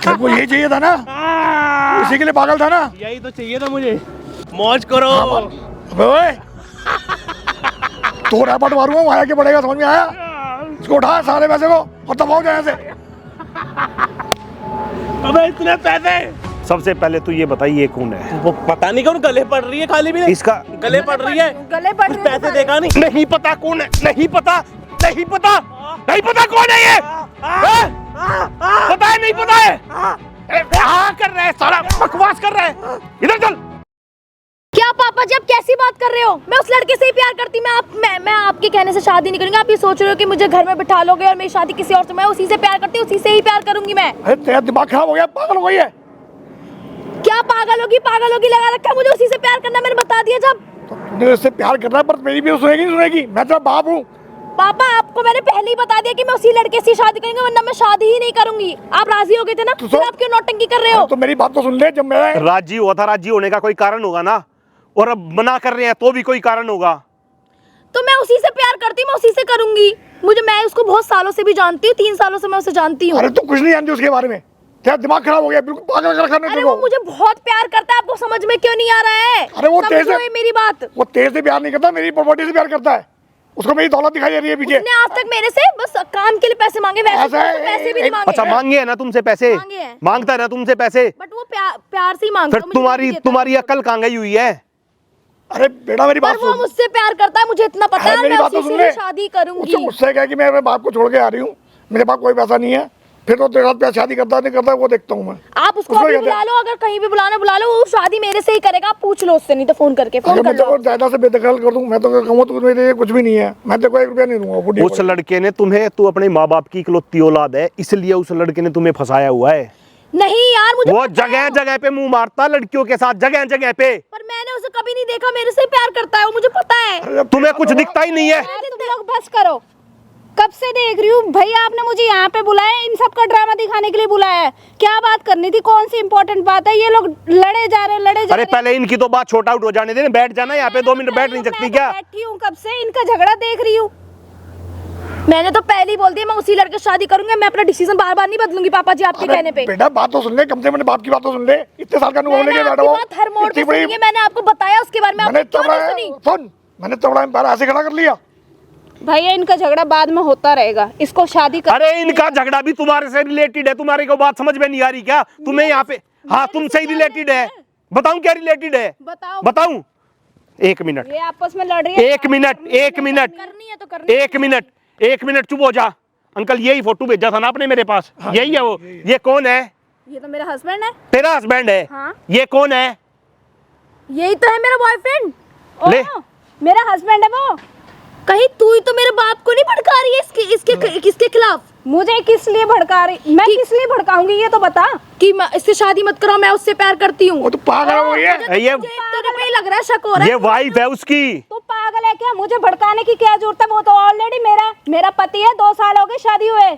तेरे को ये चाहिए था ना, इसी के लिए पागल था ना। यही तो चाहिए था मुझे, मौज करो। ओए तो रैपट मारूंगा, वहां आके पड़ेगा, समझ में आया? इसको उठा सारे पैसे को और दबाओ जाए से। अबे इतने पैसे। सबसे पहले तू ये बताइए ये कौन है? वो पता नहीं कौन गले पड़ रही है, खाली भी नहीं। इसका गले पड़ रही है, गले पड़ रही है। पैसे देखा नहीं। नहीं पता कौन है, नहीं पता, नहीं पता, नहीं पता कौन है ये? पता है नहीं पता है? क्या कर रहा है, सारा बकवास कर रहा है। इधर चल। क्या पापा जी आप कैसी बात कर रहे हो? मैं उस लड़के से ही प्यार करती, मैं आपके कहने से शादी नहीं करूंगी। आप ये सोच रहे हो कि मुझे घर में बिठा लोगे और मेरी शादी किसी और से? मैं उसी से प्यार करती हूँ, उसी से ही प्यार करूंगी मैं। अरे तेरा दिमाग खराब हो गया, पागल हो गई है क्या पागल होगी लगा रखा है मुझे उसी से प्यार करना, मैंने बता दिया जब। तो तूने उससे प्यार करना है, पर मेरी भी सुनेगी नहीं सुनेगी? मैं तेरा बाप हूँ। पापा आपको मैंने पहले ही बता दिया कि मैं उसी लड़के से शादी करूंगी, वरना मैं शादी ही नहीं करूंगी। आप राजी हो गए थे ना, तो फिर आप क्यों नौटंकी कर रहे हो? तो मेरी बात तो सुन ले। जब मेरा राजी हुआ था, राजी होने का कोई कारण होगा ना, और अब मना कर रहे हैं तो भी कोई कारण होगा। तो मैं उसी से प्यार करती हूँ, मैं उसी से करूंगी। मैं उसको बहुत सालों से भी जानती हूँ, 3 सालों से मैं उसे जानती हूँ। अरे तू कुछ नहीं जानती उसके बारे में, तेरा दिमाग खराब हो गया, बिल्कुल पागल कर रखा है अरे तेरे वो को। मुझे बहुत प्यार करता है, आपको समझ में क्यों नहीं आ रहा है? अरे वो तेरे समझो से, ये मेरी बात। वो तेरे से प्यार नहीं करता, मेरी प्रॉपर्टी से प्यार करता है। उसको मेरी दौलत दिखाई दे रही है पीछे। उसने आज तक मेरे से बस काम के लिए पैसे मांगे, वैसे ऐसा है, तो पैसे भी नहीं मांगे। अच्छा मांगे है ना तुमसे पैसे? मांगे हैं। मांगता है ना तुमसे पैसे? बट वो प्यार से ही मांगता फिर है, मुझे नहीं तुम्हारी देता। तुम्हारी अकल कहाँ गई हुई है? अरे बेटा मेरी बात पर वो सुन। मुझसे प्यार करता है, मुझे इतना पता है, मेरी मैं बात तो उसी सुन से ले। ही शादी करूंगी। उससे क्या कि मैं अपने बाप को छोड़ के आ रही हूँ, मेरे पास कोई पैसा नहीं है, फिर तो तेरे साथ प्यार शादी करता नहीं करता वो देखता हूँ मैं। आप उसको उसको अभी कहते बुला हैं- लो, अगर कहीं भी बुलाना बुला लो, वो शादी मेरे से ही करेगा। आप पूछ लो उससे, नहीं तो फोन करके फोन अगर कर मैं तेरे लो। को ज्यादा से बेदखल कर दूं, मैं तो कहूँ तो मेरे लिए कुछ भी नहीं है, मैं तेरे को 1 रुपया नहीं दूंगा। बुढ़ी उस लड़के ने तुम्हें, तू अपने माँ बाप की इकलौती औलाद है, इसलिए उस लड़के ने तुम्हें फंसाया हुआ है। नहीं यार मुझे वो पता है। जगह जगह पे मुंह मारता लड़कियों के साथ, जगह जगह पे। पर मैंने उसे कभी नहीं देखा, मेरे से ही प्यार करता है वो, मुझे पता है। अरे तुम्हें कुछ दिखता ही नहीं है। तुम लोग बस करो, कब से देख रही हूँ भैया, आपने मुझे यहाँ पे बुलाया, इन सब का ड्रामा दिखाने के लिए बुलाया है। क्या बात करनी थी, कौन सी इंपॉर्टेंट बात है? ये लोग लड़े जा रहे लड़े जा अरे रहे। पहले इनकी तो बात छोटा आउट हो जाने दे, बैठ जाना यहाँ पे, 2 मिनट बैठ नहीं सकती क्या? बैठी हूँ कब से, इनका झगड़ा देख रही हूँ। मैंने तो पहले ही बोल दिया मैं उसी लड़के से शादी करूंगी, मैं अपना डिसीजन बार बार नहीं बदलूंगी पापा जी आपके कहने पे। बेटा बात तो सुन ले, कम से कम बाप की बात तो सुन ले। इतने साल का अनुभव मैंने लेके बैठा आपकी हुआ बात हर मोड़ पे इतनी बड़ी- सुनी है, मैंने आपको बताया उसके बारे में, मैंने आपने क्यों नहीं सुनी? सुन, मैंने तबड़ा में पैर ऐसे खड़ा कर लिया। भैया इनका झगड़ा बाद में होता रहेगा, इसको शादी कर। अरे इनका झगड़ा भी तुम्हारे से रिलेटेड है, तुम्हारी को बात समझ में नहीं आ रही क्या? तुम्हें यहाँ पे, हाँ तुमसे ही रिलेटेड है। बताऊं क्या रिलेटेड है? बताओ। बताऊं? 1 मिनट, ये आपस में लड़ रही है। 1 मिनट, 1 मिनट, करनी है तो करनी है। 1 मिनट, 1 मिनट चुप हो जा। अंकल यही फोटो भेजा था ना आपने मेरे पास, यही है वो। ये कौन है? ये तो मेरा हस्बैंड है। तेरा हस्बैंड है? हाँ। ये कौन है? यही तो है मेरा बॉयफ्रेंड। ले। मेरा हस्बैंड है वो। कहीं तू ही तो मेरे बाप को नहीं भड़का रही है इसके किसके खिलाफ? मुझे किस लिए भड़का रही, मैं किस लिए भड़काऊंगी ये तो बता। कि इससे शादी मत करो, मैं उससे प्यार करती हूँ। वो तो पागल हो गई है। ये तेरे पे ही लग रहा है, शक हो रहा ये है। वाइफ है उसकी। तू पागल है क्या? मुझे भड़काने की क्या जरूरत है? वो तो ऑलरेडी मेरा पति है, 2 साल हो गए शादी हुए।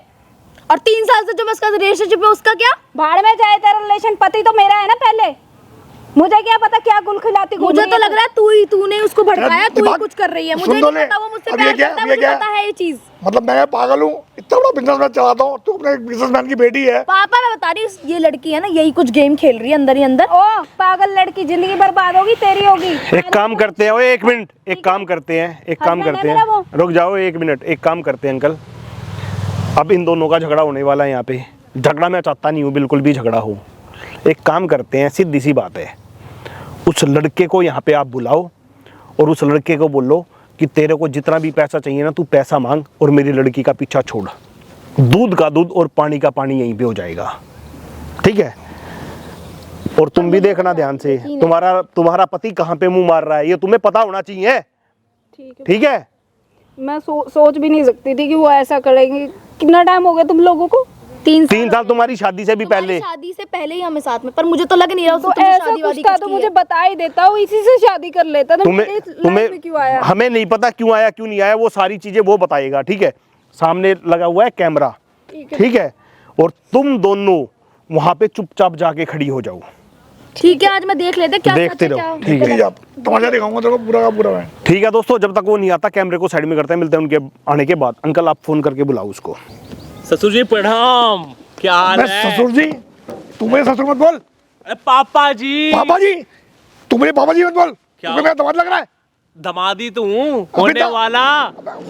और 3 साल से जो मैं उसका रिलेशनशिप है उसका क्या? भाड़ में जाए तेरा रिलेशन, पति तो मेरा है ना पहले। मुझे क्या पता क्या गुल खिलाती घूम मुझे रही तो है लग रहा है तूने उसको भड़काया, तू ही दिमाग- कुछ कर रही है। मुझे सुन तो नहीं ले। पता वो मुझसे अब ये प्यार क्या- करता है, ये मुझे क्या? पता है ये चीज। मतलब मैं पागल हूँ, इतना बड़ा बिजनेसमैन चलाता हूँ, तू अपने बिजनेसमैन की बेटी है। पापा मैं बता रही हूँ, ये लड़की है ना यही कुछ गेम खेल रही है अंदर ही अंदर। ओ पागल लड़की, जिंदगी बर्बाद होगी तेरी होगी। एक काम करते हैं, ओए 1 मिनट, एक काम करते हैं, एक काम हस्बैंड है करते मेरा हैं, वो। रुक जाओ 1 मिनट। एक काम करते हैं अंकल, अब इन दोनों का झगड़ा होने वाला है यहाँ पे। झगड़ा मैं चाहता नहीं हूँ बिल्कुल भी झगड़ा हो। एक काम करते हैं, सीधी सी बात है, उस लड़के को यहाँ पे आप बुलाओ और उस लड़के को बोलो कि तेरे को जितना भी पैसा चाहिए ना तू पैसा मांग और मेरी लड़की का पीछा छोड़। दूध का दूध और पानी का पानी यहीं पे हो जाएगा, ठीक है? और तुम भी देखना ध्यान से, तुम्हारा पति कहाँ पे मुंह मार रहा है ये तुम्हें पता होना चाहिए, ठीक है? मैं सोच भी नहीं सकती थी कि वो ऐसा करेंगे। कितना टाइम हो गया तुम लोगों को? 3 3 साल तुम्हारी शादी से भी पहले। शादी से पहले ही हमें साथ में, पर मुझे तो लग नहीं रहा तो उसने ऐसा शादी कुछ वादी था कुछ तो की मुझे है। बता ही देता, वो इसी से शादी कर लेता ना। मेरी लाइफ में क्यों आया? हमें नहीं पता क्यों आया क्यों नहीं आया, वो सारी चीजें वो बताएगा, ठीक है? सामने लगा हुआ है कैमरा, ठीक है? और तुम दोनों वहां पे चुपचाप जाके खड़ी हो जाओ, ठीक है, आज मैं देख लेते क्या देखते सच है, रहो, क्या- ठीक है। ठीक है आप तमाशा दिखाऊंगा तेरे को पूरा का पूरा मैं। ठीक है दोस्तों, जब तक वो नहीं आता कैमरे को साइड में करते हैं, मिलते हैं उनके आने के बाद। अंकल आप फोन करके बुलाओ उसको। ससुर जी प्रणाम, क्या हाल मैं है? ससुर जी, तू मेरे ससुर मत बोल। अरे पापा जी। पापा जी, तू मेरे पापा जी मत बोल। क्या? तुम्हें मेरा दामाद लग रहा है। दमादी तो हूँ, होने तो- वाला।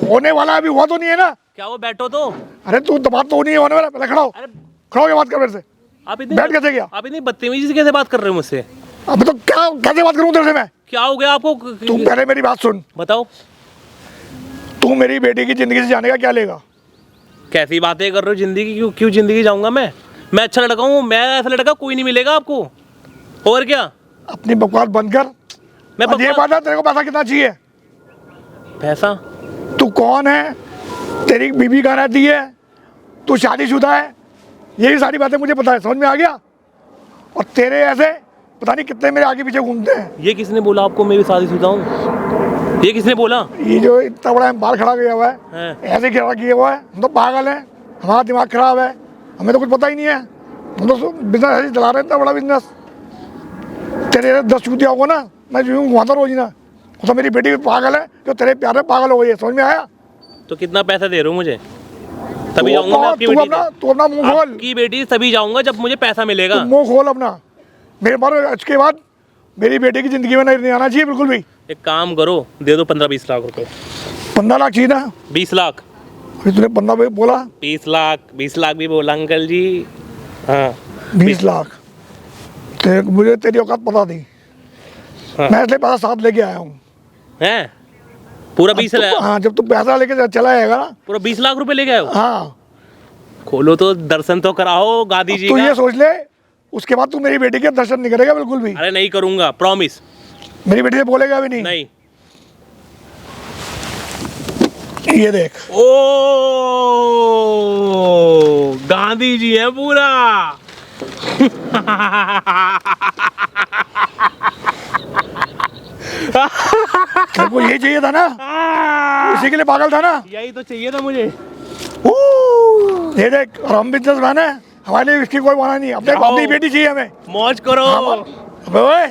होने वाला अभी हुआ तो नहीं है ना। क्या वो बैठो तो। अरे तू दामाद तो नहीं है होने वाला। पहले खड़ा हो, अरे खड़ा होके बात कर मेरे से। आप इतनी बैठ कैसे गया? आप इतनी बदतमीजी से कैसे बात कर रहे हो मुझसे? अब तो क्या कैसे बात करूं तेरे से मैं? क्या हो गया आपको? तू पहले मेरी बात सुन। बताओ तू मेरी बेटी की जिंदगी से जाने का क्या लेगा? कैसी बातें कर रहे हो? जिंदगी क्यों क्यों जिंदगी जाऊंगा मैं अच्छा लड़का हूँ, मैं ऐसा लड़का कोई नहीं मिलेगा आपको। और क्या? अपनी बकवास बंद कर। मैं अब ये बकवास- बात है, तेरे को पैसा कितना चाहिए? पैसा? तू कौन है? तेरी बीवी कहाँ रहती है? तू शादीशुदा है? यही सारी बातें मुझे पता है, समझ में आ गया। और तेरे ऐसे पता नहीं कितने मेरे आगे पीछे घूमते हैं। ये किसने बोला आपको मेरी शादीशुदा हूँ? ये किसने बोला? ये जो इतना बड़ा बाल खड़ा किया हुआ है, हैं? ऐसे खड़ा किया हुआ है, हम तो पागल हैं, हमारा दिमाग खराब है, हमें तो कुछ पता ही नहीं है। हम तो बिजनेस ऐसे चला रहे हैं, इतना बड़ा बिजनेस। तेरे 10 चूतिया होगा ना, मैं यूँ घुमाता रोज ना। वो तो मेरी बेटी भी पागल है, जो तेरे प्यार में पागल हो गई है, समझ में आया? तो कितना पैसा दे रहे हो मुझे? तभी जाऊंगा मैं आपकी तू बेटी अपना से। तू अपना मुंह खोल। आपकी बेटी तभी जाऊंगा जब मुझे पैसा मिलेगा। तू मुंह खोल अपना। मेरे बार इसके बाद मेरी बेटी की जिंदगी में नहीं आना चाहिए बिल्कुल भी। एक काम करो, दे दो 15-20 लाख रुपए। 15 लाख चाहिए ना? 20 लाख। अभी तूने 15 बोला। 20 लाख, 20 लाख भी बोला अंकल जी। हाँ 20 लाख मुझे तेरी औकात पता थी। हाँ। मैं इसलिए पैसा साथ लेके आया हूँ। हैं? पूरा 20 लाख? हाँ, जब तू पैसा लेके चला जाएगा ना। पूरा 20 लाख रुपए ले गए हो? हाँ, खोलो तो दर्शन तो कराओ गांधी जी तू का। ये सोच ले, उसके बाद तू मेरी बेटी के दर्शन नहीं करेगा बिल्कुल भी। अरे नहीं करूंगा, प्रॉमिस। मेरी बेटी से बोलेगा भी नहीं। नहीं। ये देख, ओ गांधी जी है पूरा। तेरे को ये चाहिए था ना, इसी के लिए पागल था ना। यही तो चाहिए था मुझे। ये देख, और हम बिजनेसमैन है, हमारे लिए इसकी कोई माना नहीं। अपने जाओ। अपनी बेटी चाहिए हमें। मौज करो। अबे ओए,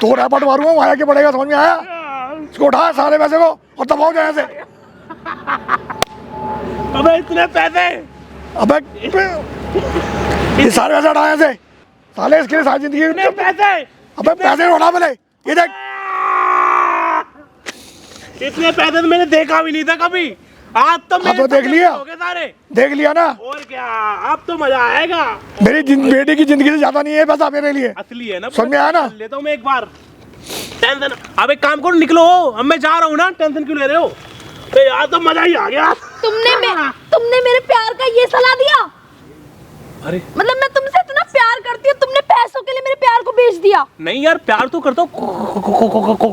तो रैपट मारूंगा, वहां आके पड़ेगा, समझ में आया? इसको उठा सारे पैसे को और दबाओ जाए से। अबे इतने पैसे? अबे ये सारे पैसे उठाए से साले, इसके लिए सारी जिंदगी। इतने पैसे? अबे पैसे उठा पहले, ये देख। इतने पैसे तो मैंने देखा भी नहीं था कभी। आज तो हाँ, तो देख लिया। हो गए सारे। देख लिया ना, और क्या, अब तो मजा आएगा। मेरी बेटी की जिंदगी से ज्यादा नहीं है पैसा मेरे लिए। असली है ना? समझ में आया ना? लेता हूँ मैं एक बार। टेंशन, अब एक काम करो, निकलो। अब मैं जा रहा हूँ ना, टेंशन क्यों ले रहे हो? तो यार तो मजा ही आ गया। तुमने मेरे प्यार का ये सलाह दिया? अरे मतलब मैं तुमसे इतना प्यार करती हूँ, तुमने पैसों के लिए मेरे प्यार को बेच दिया। नहीं यार, प्यार तो करता हूँ।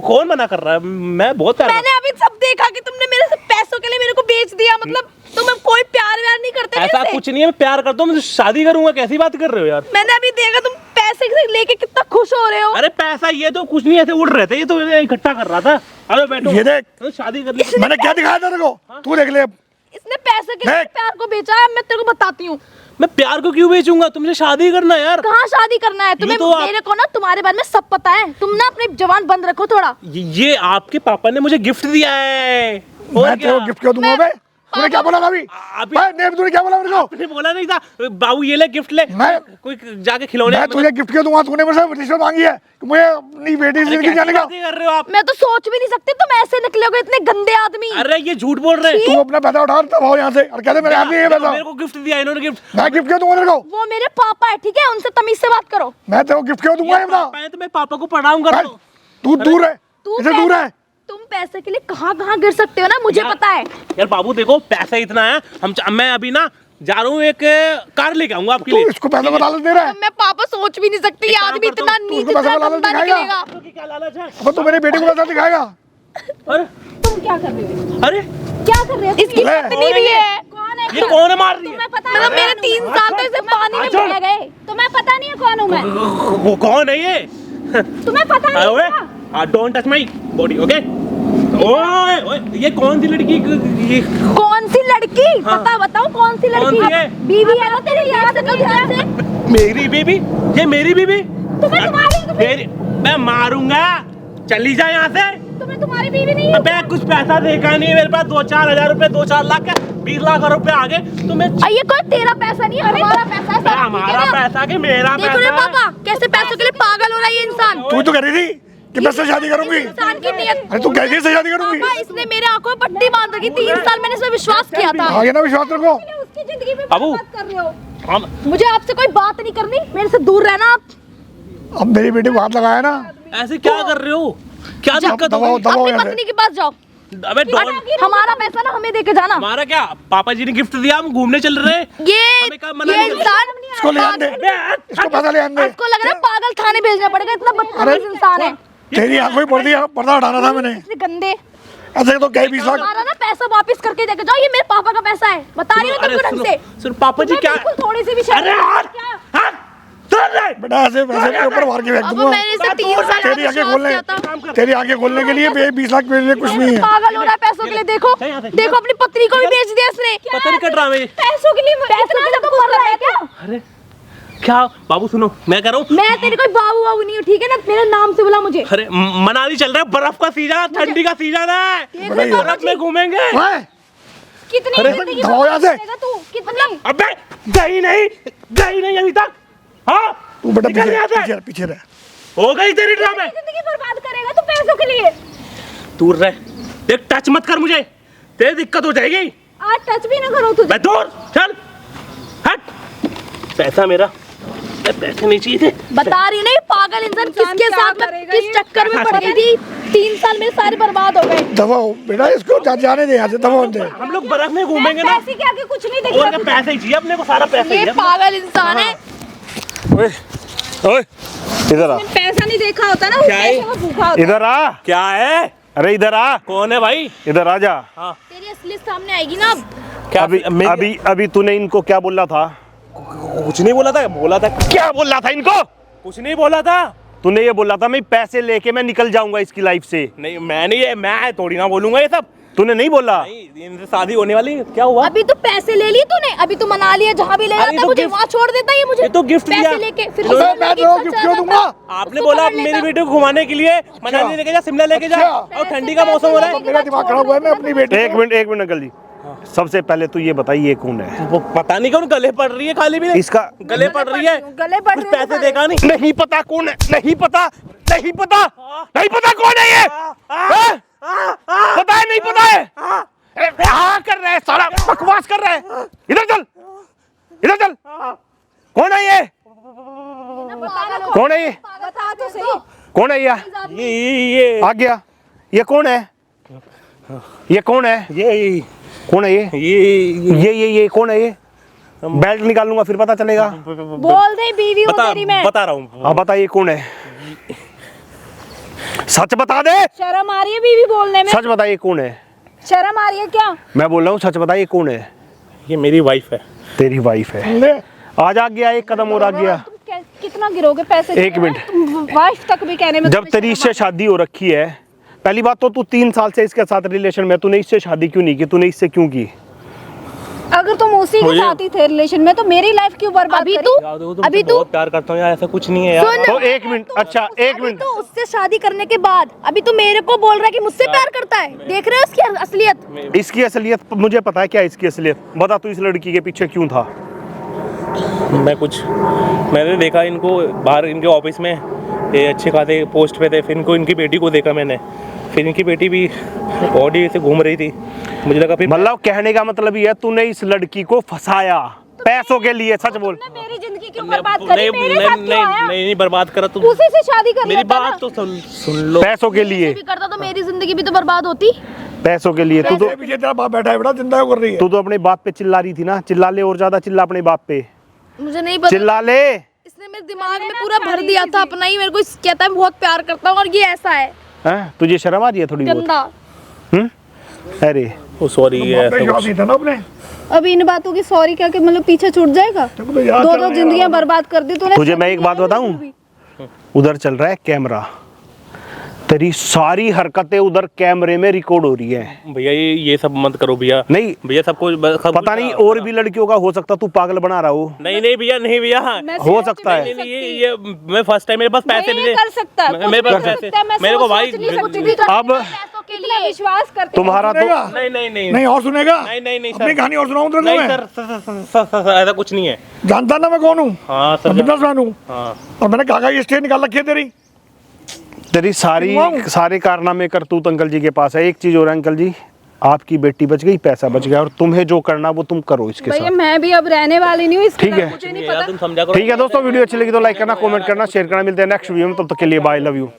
कौन मना कर रहा है? मैं बहुत प्यार मैंने अभी सब देखा कि तुमने मेरे से पैसों के लिए मेरे को बेच दिया। मतलब तुम अब कोई प्यार व्यार नहीं करते मेरे ऐसा से। कुछ नहीं है, मैं प्यार करता हूँ, मैं शादी करूंगा। कैसी बात कर रहे हो यार? मैंने अभी देखा तुम पैसे से लेके कितना खुश हो रहे हो। अरे पैसा ये तो कुछ नहीं, ऐसे उड़ रहे थे, ये तो इकट्ठा कर रहा था। अरे बैठो। ये देख, तो शादी कर ली। मैंने क्या दिखाया तेरे को, तू देख ले अब। इसने पैसे के लिए देख। प्यार को बेचा है। मैं तेरे को बताती हूँ। मैं प्यार को क्यों बेचूंगा? तुमसे शादी करना यार। कहाँ शादी करना है तुम्हें? तो आप- मेरे को ना तुम्हारे बारे में सब पता है। तुम ना अपनी जबान बंद रखो थोड़ा। ये आपके पापा ने मुझे गिफ्ट दिया है। और मैं तेरे को गिफ्ट क्यों दूंगा बे? तूने क्या बोला अभी? अभी- तूने क्या बोला मेरे को? आपने बोला नहीं था बाबू ये ले गिफ्ट ले। मैं- कोई जाके खिलौने। मैं तुझे गिफ्ट क्यों दूंगा? तूने मुझसे रिश्वत मांगी है कि मुझे अपनी बेटी से जिंदगी जाने का। बातें कर रहे हो आप? मैं तो सोच भी नहीं सकती तुम ऐसे निकलोगे, इतने गंदे आदमी। अरे ये झूठ बोल रहे हैं। तू अपना पैसा उठा तब आओ यहाँ से और कहते मेरे हाथ में ये पैसा। मेरे को गिफ्ट दिया इन्होंने, गिफ्ट। मैं गिफ्ट क्यों दूंगा तेरे को? वो मेरे पापा है, ठीक है? उनसे तमीज से बात करो। मैं तेरे को गिफ्ट क्यों दूंगा ये बता। पापा है तो मैं पापा को प्रणाम कर दूं। तू दूर है, इसे दूर है। तुम पैसे के लिए कहाँ कहाँ गिर सकते हो ना, मुझे यार- पता है। यार बाबू देखो, पैसा इतना है, मैं अभी ना जा रहा हूँ, एक कार लेके आऊंगा आपके तू लिए। इसको पैसा का लालच दे रहा है। मैं पापा सोच भी नहीं सकती, ये एक काम आदमी करता इतना हूँ, नीच, उसको पैसा इतना वाला गंदा दिखाएगा। निकलेगा। तो क्या लालच है? अब तू मेरी बेटी को पैसा दिखाएगा। अरे तुम क्या कर रहे हो? अरे क्या कर रहे हो? इसकी ले। पत्नी भी है। कौन है? ये कौन है मार रही है? तुम्हें पता मतलब है? मेरे 3 साल तो इसे पानी में छोड़। बह गए। तुम्हें पता नहीं है कौन हूँ मैं? वो कौन है ये? तुम्हें पता नहीं ओए, है क्या? Don't touch my body, okay? ओए ओए, ये कौन सी लड़की? ये कौन सी लड़की? हाँ। बताओ कौन सी कौन लड़की? सी है? बीवी है ना तेरी? याद रखो ध्यान से। मेरी बीबी, ये मेरी बीबी। तुम्हें तुम्हारी मेरी, मैं मारूंगा, चली जा यहाँ से। तुम्हें तुम्हारी बीवी नहीं है। अबे कुछ पैसा देखा नहीं है मेरे पास, 2-4 हजार रुपए, 2-4 लाख, 20 लाख रुपए आ गए तुम्हें। ये कोई तेरा पैसा नहीं है, हमारा पैसा है सारा, हमारा ठीक है ना? पैसा कि मेरा देखो रे पैसा? पापा कैसे पैसों के लिए पागल हो रहा है ये इंसान। तू तो कह रही थी कि मैं इससे शादी करूंगी। इंसान की नीयत। अरे तू कह रही है इससे शादी करूंगी। पापा इसने मेरे आंखों में पट्टी बांध रखी, 3 साल मैंने इस पर विश्वास किया था। आगे ना विश्वास रखो। उसकी जिंदगी में अबू। बर्बाद कर रहे हो। हम मुझे आपसे कोई बात नहीं करनी, मेरे से दूर रहना आप। अब मेरी बेटी को हाथ लगाया ना, ऐसे क्या कर रहे हो? क्या दिक्कत हो दबाओ गई? दबाओ अपनी यहाँ पत्नी से। के पास जाओ। अबे डॉन, हमारा पैसा ना हमें देके जाना। हमारा क्या? पापा जी ने गिफ्ट दिया, हम घूमने चल रहे हैं। हमें कब मना ये नहीं किया? इंसान इसको ले आने दे, इसको पैसा ले आने दे। इसको लग रहा है पागल थाने भेजना पड़ेगा, इतना बदतमीज इंसान है। तेरी आंखों ही पड़ दी, पर्दा हटाना था मैंने। इतने गंदे। ऐसे तो कई 20 लाख। हमारा ना पैसा वापस करके देके जाओ, ये मेरे पापा का पैसा है, बता रही हूँ अरे तुमको ढंग से। सुनो पापा जी क्या? बिल्कुल थोड़ी सी भी शर्म अरे नहीं है यार, क्या? हाँ, सुन ले। बेटा ऐसे पैसे के ऊपर मार के फेंक अब दूंगा। मैंने इसे 3 साल तेरी आंखें खोलने, तेरी आंखें खोलने के लिए 20 लाख मेरे लिए कुछ नहीं है। पागल हो रहा है पैसों के लिए। देखो देखो अपनी पत्नी को भी बेच दिया इसने। पता नहीं क्या ड्रामे। पैसों के लिए इतना सब कर रहा है क्या? अरे क्या बाबू सुनो, मैं कह रहा हूँ, मैं तेरी कोई बाबू बाबू नहीं हूँ, ठीक है ना? मेरे नाम से बुला मुझे। अरे मनाली चल रहा है, बर्फ का सीजन, ठंडी का सीजन है, बर्फ में घूमेंगे। ओए, कितनी अरे, जिंदगी दबाओ बर्बाद यहाँ से। करेगा तू? कितनी? अबे गई नहीं अभी तक। हाँ तू बेटा निकल यहाँ से। पीछे पीछे रह। हो गई तेरी ड्रामे। जिंदगी बर्बाद करेगा तू पैसों के लिए। दूर रह, देख टच मत कर मुझे, तेरी दिक्कत हो जाएगी। आज टच भी ना करो तुझे। मैं दूर चल, हट। पैसा मेरा, पैसे नहीं चाहिए थे। बता रही नहीं पागल इंसान किसके क्या साथ में करेगा किस ये? चक्कर में पड़ गई थी। 3 साल मेरे सारे बर्बाद हो गए। दबाओ बेटा, इसको जाने दे यहाँ से, दबाओ दे। हम लोग बर्फ में घूमेंगे ना, पैसे के आगे कुछ नहीं दिख और रहा क्या तुझे। पैसे ही चाहिए अपने को, सारा पैसा ये ही है। पागल इंसान है। ओए ओए इधर आ, पैसा नहीं देखा होता ना, क्या है? पैसे में भूखा होता। इधर आ। क्या है? अरे इधर आ, कौन है भाई? इधर आ जा। तेरी असलियत सामने आएगी ना अब। क्या अभी तूने इनको क्या बोला था? कुछ नहीं बोला था। क्या बोला था इनको? कुछ नहीं बोला था। तूने ये बोला था मैं पैसे लेके मैं निकल जाऊंगा इसकी लाइफ से। नहीं मैं नहीं, मैं थोड़ी ना बोलूंगा ये सब। तूने नहीं बोला? नहीं, इनसे शादी होने वाली है। क्या हुआ? अभी तो पैसे ले लिए तूने, अभी तो मना लिया, जहाँ भी ले अरे जाता ये है तो मुझे गिफ्ट- वहाँ छोड़ देता है ये मुझे। ये तो गिफ्ट पैसे दिया। लेके फिर चलो, उसने मैं लड़की तो के गिफ्ट साथ क्यों चला दूंगा? जाता। आपने उसको बोला पकड़ मेरी लेता। बेटी को घुमाने के लिए मनाली लेके जा, शिमला लेके जा, अच्छा। और ठंडी का मौसम हो रहा है। मेरा दिमाग खराब हुआ है। मैं अपनी बेटी एक मिनट अंकल जी, सबसे पहले तो ये बताइए ये कौन है? वो पता नहीं कौन, गले पड़ रही है खाली भी। इसका गले पड़ रही है, गले पड़ कुछ रहे हैं पैसे देखा नहीं। नहीं पता कौन है, नहीं पता कौन है ये? हाँ? पता है नहीं पता है? हाँ कर रहा है, सारा बकवास कर रहा है। इधर चल कौन है ये? कौन है ये? बता तो सही। कौन है ये? ये आ गया। ये कौन है? ये कौन है? ये कौन है ये कौन है ये? बेल्ट निकालूंगा फिर पता चलेगा। बोल दे बीवी हूँ तेरी मैं। बता रहा हूँ। हाँ बताइए कौन है? सच बता दे। शर्म आ रही है बीवी बोलने में? सच बताइए कौन है? शर्म आ रही है क्या? मैं बोल रहा हूँ सच बताइए कौन है? ये मेरी वाइफ है। तेरी वाइफ है। ले। आज आ गया, एक कदम और आ गया। तुम कितना गिरोगे पैसे? एक मिनट। वाइफ तक भी कहने में जब तेरी इससे शादी हो रखी है, पहली बात तो तू 3 साल से इसके साथ रिलेशन में, तूने इससे शादी क्यों नहीं की? तूने इससे क्यों की? अगर तुम उसी के साथ ही थे रिलेशन में तो मेरी लाइफ क्यों बर्बाद अभी करी? तू अभी तू बहुत प्यार करता हूँ यार, ऐसा कुछ नहीं है यार। सुन। तो एक मिनट, अच्छा एक अभी मिनट। तो उससे शादी करने के बाद अभी तो मेरे को बोल रहा है कि मुझसे प्यार करता है। देख रहे हो उसकी असलियत? इसकी असलियत मुझे पता है क्या है इसकी असलियत। बता तू इस लड़की के पीछे क्यों था? मैंने देखा इनको बाहर, इनके ऑफिस में ये अच्छे खासे पोस्ट पे थे, फिर इनको इनकी बेटी को देखा मैंने, फिर इनकी बेटी भी ऑडी से घूम रही थी, मुझे लगा फिर मतलब कहने का मतलब ये है तूने इस लड़की को फंसाया पैसों के लिए। सच बोल। तुमने मेरी जिंदगी क्यों बर्बाद करी? मेरे साथ क्यों आया? नहीं बर्बाद करा तू। उसी से शादी कर मेरी लेता ना। बात तो सुन लो। पैसों के लिए, भी करता तो मेरी जिंदगी भी तो बर्बाद होती। पैसों के लिए। तू तेरे पीछे तेरा बाप बैठा है बेटा, चिंता क्यों कर रही है? तो अपने बाप पे चिल्ला रही थी ना, चिल्ला ले और ज्यादा चिल्ला अपने बाप पे, मुझे नहीं पता, चिल्ला ले। इसने मेरे दिमाग में पूरा भर दिया था अपना ही। मेरे को कहता है बहुत प्यार करता हूँ और ये ऐसा है हैं? तुझे शर्म आ रही है थोड़ी बहुत? गंदा। अरे ओ सॉरी बाप पे विश्वास नहीं था ना अपने। अब इन बातों की सॉरी क्या कि मतलब पीछे छूट जाएगा? तेरे को तो याद दो चल रहा है जिंदगियां बर्बाद कर दी तूने। तुझे मैं एक बात बताऊं, उधर चल रहा है कैमरा, तेरी सारी हरकतें उधर कैमरे में रिकॉर्ड हो रही है। भैया ये सब मत करो भैया। नहीं भैया सबको पता नहीं और भी लड़कियों का हो सकता, तू पागल बना रहा हो। नहीं नहीं भैया, नहीं भैया, मैं हो सोच सकता नहीं है। नहीं सकती। ये मैं फर्स्ट टाइम, मेरे पास पैसे नहीं, नहीं ये कर सकता, थे, कुछ मेरे भी पास कर पैसे, सकता है, मैं मेरे को सोच भाई नहीं सकती थी। अब पैसों के इतना लिए विश्वास करते तुम्हारा तो सुनेगा? नहीं नहीं नहीं नहीं और सुनेगा? नहीं नहीं नहीं अपनी सर, कहानी और सुनाऊं तेरे को नहीं मैं? सर, ऐसा कुछ नहीं है। जानता ना मैं कौन हूँ? हाँ सर, बिजनेसमैन हूँ। हाँ और मैंने कहा ये स्टेट निकाल रखी है तेरी। तेरी सारे कारनामे करतूत अंकल जी के पास है। एक चीज और है अंकल जी, आपकी बेटी बच गई, पैसा बच गया, और तुम्हें जो करना वो तुम करो इसके भैया साथ। मैं भी अब रहने वाली नहीं हूँ, इसके ठीक है। बाद मुझे नहीं यार पता। तुम समझा करो। ठीक है दोस्तों, वीडियो अच्छी लगी तो लाइक करना, कमेंट करना, शेयर करना। मिलते हैं नेक्स्ट वीडियो में, तब तक के लिए बाय, लव यू।